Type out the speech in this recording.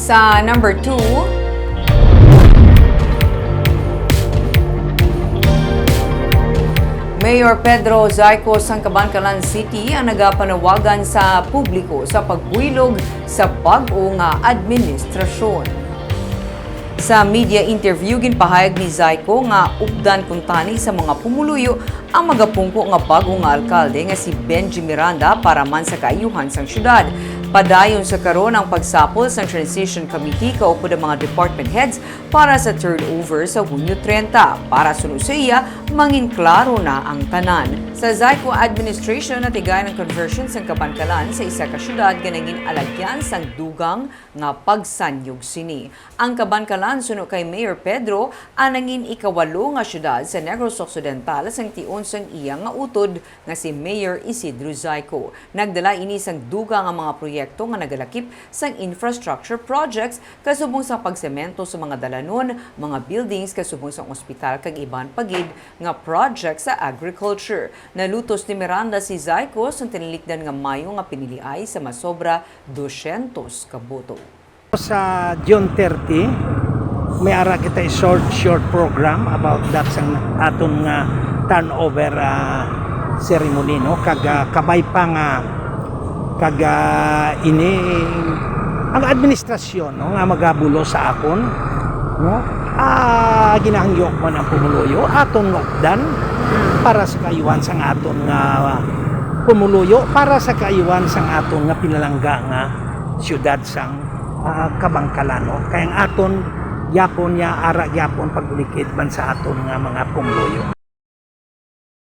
Sa number 2, Mayor Pedro Zayco sang Kabankalanon City ang nagpanawagan sa publiko sa pagbuylog sa bag-o nga administrasyon. Sa media interview, ginpahayag ni Zayco nga updan kuntani sa mga pumuluyo ang magapungko nga bag-o nga alkalde nga si Benji Miranda para man sa kaayuhan sang syudad. Padayon sa karon ang pagsapol sa Transition Committee kaupod ang mga department heads para sa turnover sa Hunyo 30. Para sunod sa iya, mangin klaro na ang tanan. Sa Zayco administration natigay ng conversion sa Kabankalanon sa isa ka syudad ganagin alagyan sang dugang nga pagsanyog sini. Ang Kabankalanon suno kay Mayor Pedro anangin ikawalo nga syudad sa Negros Occidental sang tion sang iya nga utod nga si Mayor Pedro Zayco. Nagdala ini sang dugang nga mga proyekto nga nagalakip sang infrastructure projects kasubong sa pagsemento sa mga dalanon, mga buildings kasubong sa ospital kag iban pagid nga project sa agriculture. Nalutos ni Miranda si Zayco sa tinilikdan nga mayo nga piniliay sa masobra 200 ka boto. Sa June 30, may ara kita short program about that sang aton nga turnover ceremony, no? Kag kabay pa nga kag ini ang administrasyon, no, nga magabulo sa akon, no? Ginahangyok man ang pumuluyo aton ngokdan para sa kaayuhan sang aton nga pumuluyo, para sa kaayuhan sang aton nga pinalangga nga siyudad sang Kabankalanon. Kaya ang aton yapon niya ara yapon pagulikid man sa aton nga mga pumuluyo.